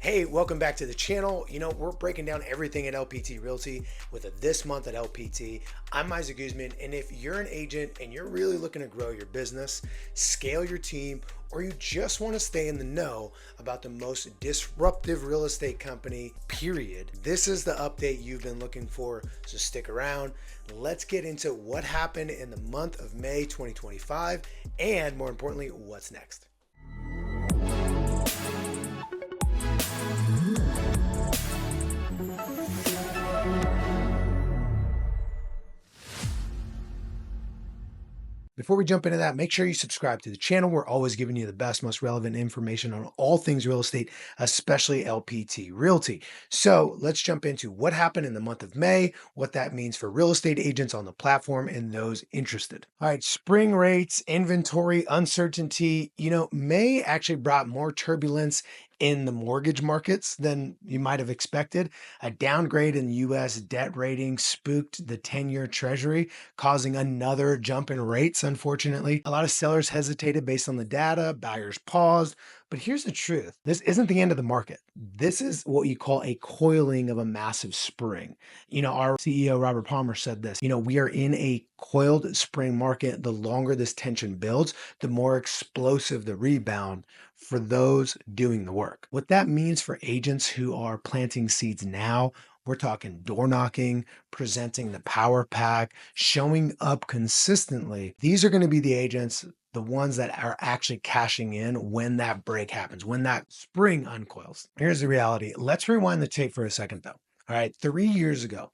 Hey, welcome back to the channel. We're breaking down everything at LPT Realty with a This Month at LPT. I'm Isaac Guzman, and if you're an agent and you're really looking to grow your business, scale your team, or you just want to stay in the know about the most disruptive real estate company, period, this is the update you've been looking for. So stick around. Let's get into what happened in the month of May 2025, and more importantly, what's next. Before we jump into that, make sure you subscribe to the channel. We're always giving you the best, most relevant information on all things real estate, especially LPT Realty. So let's jump into what happened in the month of May, what that means for real estate agents on the platform and those interested. All right, spring rates, inventory, uncertainty. May actually brought more turbulence in the mortgage markets than you might have expected. A downgrade in US debt rating spooked the 10-year treasury, causing another jump in rates, unfortunately. A lot of sellers hesitated based on the data, buyers paused. But here's the truth. This isn't the end of the market. This is what you call a coiling of a massive spring. Our CEO, Robert Palmer, said this, we are in a coiled spring market. The longer this tension builds, the more explosive the rebound for those doing the work. What that means for agents who are planting seeds now, we're talking door knocking, presenting the power pack, showing up consistently. These are going to be the agents, the ones that are actually cashing in when that break happens, when that spring uncoils. Here's the reality. Let's rewind the tape for a second, though. All right, 3 years ago,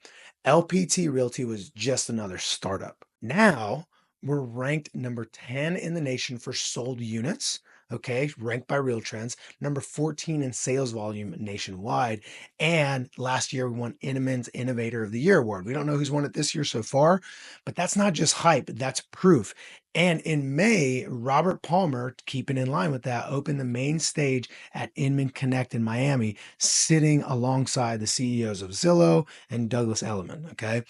LPT Realty was just another startup. Now we're ranked number 10 in the nation for sold units. Okay, ranked by RealTrends, number 14 in sales volume nationwide. And last year, we won Inman's Innovator of the Year award. We don't know who's won it this year so far, but that's not just hype, that's proof. And in May, Robert Palmer, keeping in line with that, opened the main stage at Inman Connect in Miami, sitting alongside the CEOs of Zillow and Douglas Elliman. Okay.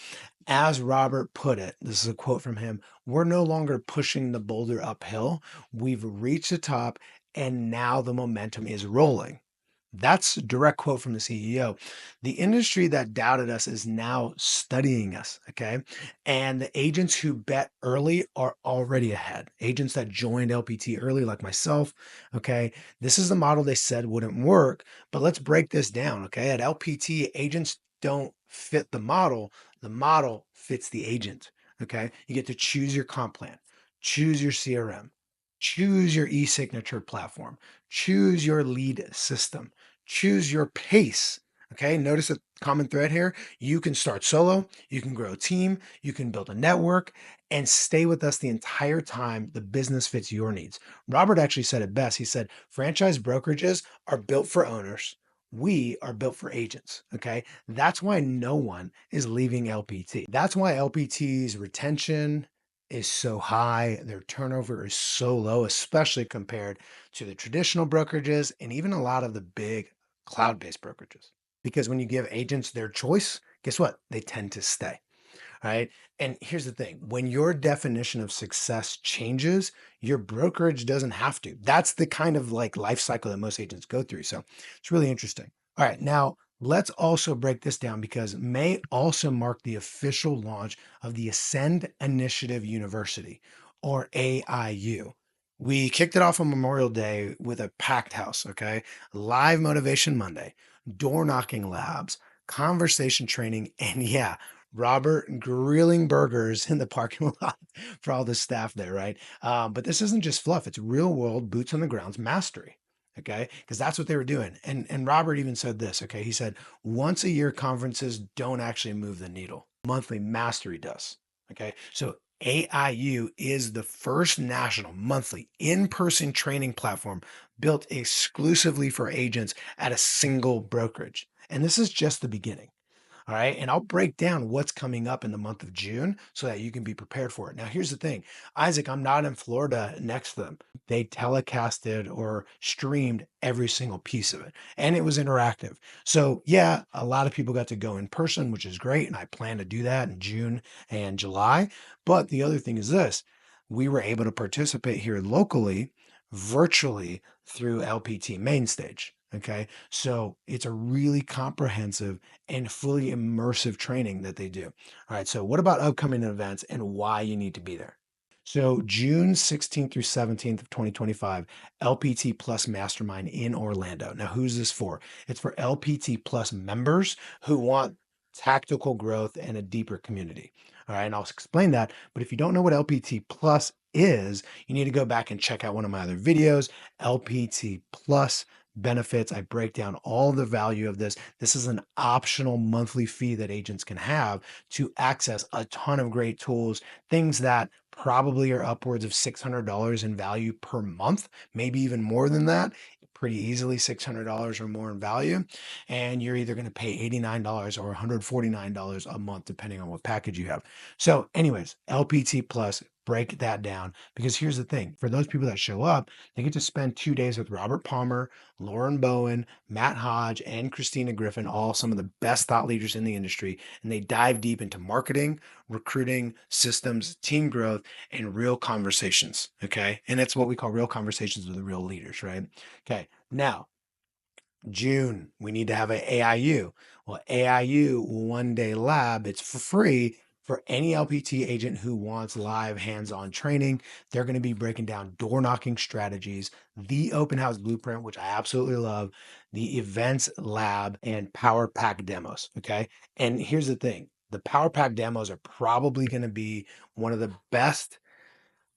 As Robert put it, this is a quote from him: we're no longer pushing the boulder uphill. We've reached the top and now the momentum is rolling. That's a direct quote from the CEO. The industry that doubted us is now studying us, okay? And the agents who bet early are already ahead. Agents that joined LPT early, like myself, okay? This is the model they said wouldn't work, but let's break this down, okay? At LPT, agents don't fit the model fits the agent, okay? You get to choose your comp plan, choose your CRM, choose your e-signature platform, choose your lead system, choose your pace. Okay, notice a common thread here. You can start solo, you can grow a team, you can build a network, and stay with us the entire time the business fits your needs. Robert actually said it best. He said, franchise brokerages are built for owners. We are built for agents. Okay, that's why no one is leaving LPT. That's why LPT's retention is so high, their turnover is so low, especially compared to the traditional brokerages and even a lot of the big cloud-based brokerages. Because when you give agents their choice, guess what? They tend to stay. Right. And here's the thing: when your definition of success changes, your brokerage doesn't have to. That's the kind of like life cycle that most agents go through. So it's really interesting. All right. Now, let's also break this down because May also marked the official launch of the Ascend Initiative University, or AIU. We kicked it off on Memorial Day with a packed house. Okay. Live Motivation Monday, door knocking labs, conversation training, and yeah, Robert grilling burgers in the parking lot for all the staff there, right? But this isn't just fluff; it's real world, boots on the ground mastery. Okay, because that's what they were doing. And Robert even said this. Okay, he said once a year conferences don't actually move the needle. Monthly mastery does. Okay, so AIU is the first national monthly in-person training platform built exclusively for agents at a single brokerage. And this is just the beginning. All right. And I'll break down what's coming up in the month of June so that you can be prepared for it. Now, here's the thing, Isaac, I'm not in Florida next to them. They telecasted or streamed every single piece of it, and it was interactive. So, yeah, a lot of people got to go in person, which is great. And I plan to do that in June and July. But the other thing is this: we were able to participate here locally, virtually through LPT Main Stage. Okay. So it's a really comprehensive and fully immersive training that they do. All right. So, what about upcoming events and why you need to be there? So, June 16th through 17th of 2025, LPT Plus Mastermind in Orlando. Now, who's this for? It's for LPT Plus members who want tactical growth and a deeper community. All right. And I'll explain that. But if you don't know what LPT Plus is, you need to go back and check out one of my other videos, LPT Plus benefits. I break down all the value of this. This is an optional monthly fee that agents can have to access a ton of great tools, things that probably are upwards of $600 in value per month, maybe even more than that. Pretty easily $600 or more in value. And you're either going to pay $89 or $149 a month, depending on what package you have. So, anyways, LPT Plus, break that down because here's the thing for those people that show up, they get to spend 2 days with Robert Palmer, Lauren Bowen, Matt Hodge, and Christina Griffin, all some of the best thought leaders in the industry. And they dive deep into marketing, recruiting, systems, team growth, and real conversations. Okay. And it's what we call real conversations with the real leaders, right? Okay. Now, June, we need to have an AIU. Well, AIU one day lab, it's for free for any LPT agent who wants live hands-on training. They're going to be breaking down door knocking strategies, the open house blueprint, which I absolutely love, the events lab, and power pack demos. Okay. And here's the thing. The power pack demos are probably going to be one of the best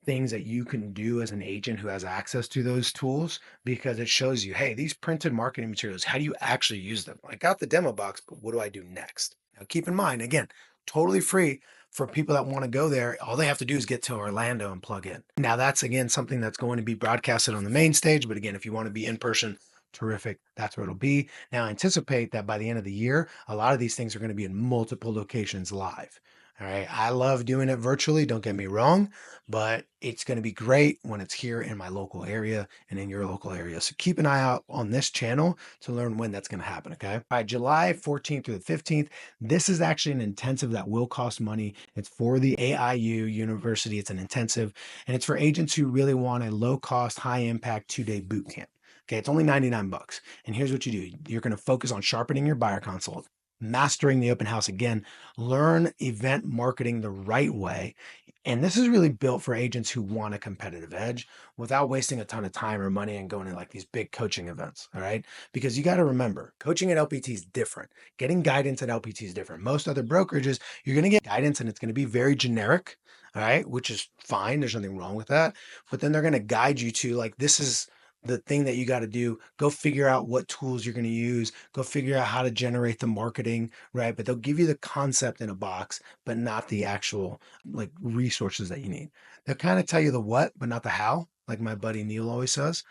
things that you can do as an agent who has access to those tools because it shows you, hey, these printed marketing materials, how do you actually use them? I got the demo box, but what do I do next? Now, keep in mind, again, totally free for people that want to go there. All they have to do is get to Orlando and plug in. Now, that's again something that's going to be broadcasted on the main stage. But again, if you want to be in person, terrific. That's where it'll be. Now, anticipate that by the end of the year, a lot of these things are going to be in multiple locations live. All right. I love doing it virtually. Don't get me wrong, but it's going to be great when it's here in my local area and in your local area. So keep an eye out on this channel to learn when that's going to happen. Okay. All right. July 14th through the 15th. This is actually an intensive that will cost money. It's for the AIU University. It's an intensive and it's for agents who really want a low cost, high impact 2 day boot camp. Okay. It's only 99 bucks. And here's what you do. You're going to focus on sharpening your buyer consult, mastering the open house again, learn event marketing the right way. And this is really built for agents who want a competitive edge without wasting a ton of time or money and going to like these big coaching events. All right. Because you got to remember, coaching at LPT is different. Getting guidance at LPT is different. Most other brokerages, you're going to get guidance and it's going to be very generic. All right. Which is fine. There's nothing wrong with that. But then they're going to guide you to like, this is the thing that you got to do. Go figure out what tools you're going to use. Go figure out how to generate the marketing, right? But they'll give you the concept in a box, but not the actual like resources that you need. They'll kind of tell you the what, but not the how, like my buddy Neil always says.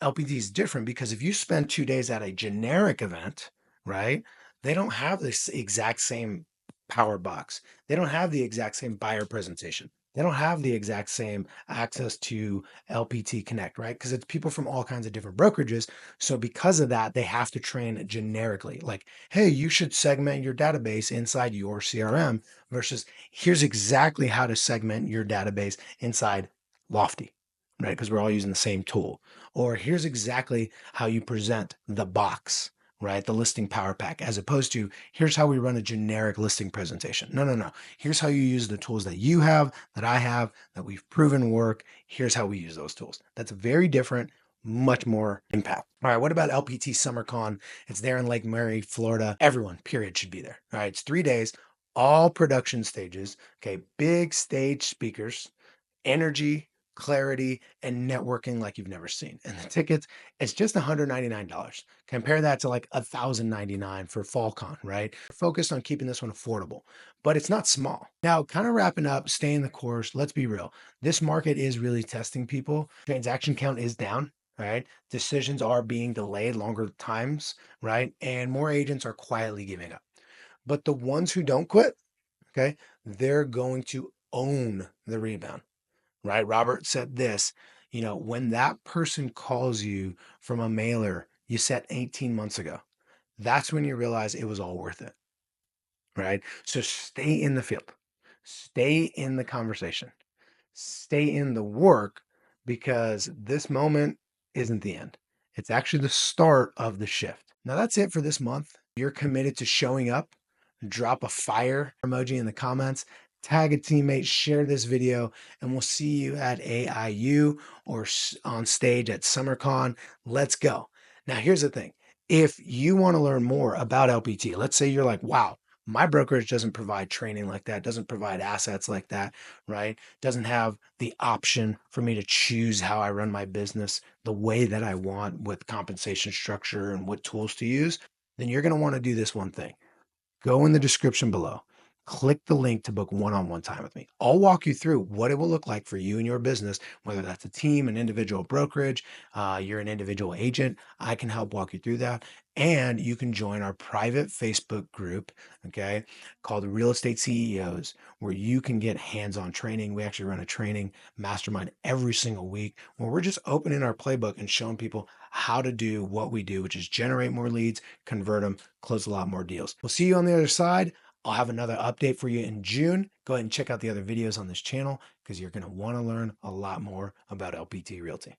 LPT is different because if you spend 2 days at a generic event, right, they don't have this exact same power box. They don't have the exact same buyer presentation. They don't have the exact same access to LPT Connect, right? Because it's people from all kinds of different brokerages. So, because of that, they have to train generically. Like, hey, you should segment your database inside your CRM versus here's exactly how to segment your database inside Lofty, right? Because we're all using the same tool. Or here's exactly how you present the box, right? The listing power pack, as opposed to here's how we run a generic listing presentation. No, no, no. Here's how you use the tools that you have, that I have, that we've proven work. Here's how we use those tools. That's very different, much more impact. All right, what about LPT SummerCon? It's there in Lake Mary, Florida. Everyone, period, should be there. All right, it's 3 days, all production stages. Okay, big stage speakers, energy, clarity, and networking like you've never seen. And the tickets, it's just $199. Compare that to like $1,099 for FallCon, right? Focused on keeping this one affordable, but it's not small. Now, kind of wrapping up, staying the course. Let's be real. This market is really testing people. Transaction count is down. Right. Decisions are being delayed longer times. Right. And more agents are quietly giving up. But the ones who don't quit, okay, they're going to own the rebound, right? Robert said this, when that person calls you from a mailer you set 18 months ago, that's when you realize it was all worth it, right? So stay in the field, stay in the conversation, stay in the work because this moment isn't the end. It's actually the start of the shift. Now, that's it for this month. You're committed to showing up. Drop a fire emoji in the comments, tag a teammate, share this video, and we'll see you at AIU or on stage at SummerCon. Let's go. Now, here's the thing. If you want to learn more about LPT, let's say you're like, wow, my brokerage doesn't provide training like that, doesn't provide assets like that, right? Doesn't have the option for me to choose how I run my business the way that I want with compensation structure and what tools to use, then you're going to want to do this one thing. Go in the description below. Click the link to book one-on-one time with me. I'll walk you through what it will look like for you and your business, whether that's a team, an individual brokerage, you're an individual agent. I can help walk you through that. And you can join our private Facebook group, okay, called Real Estate CEOs, where you can get hands-on training. We actually run a training mastermind every single week where we're just opening our playbook and showing people how to do what we do, which is generate more leads, convert them, close a lot more deals. We'll see you on the other side. I'll have another update for you in June. Go ahead and check out the other videos on this channel because you're going to want to learn a lot more about LPT Realty.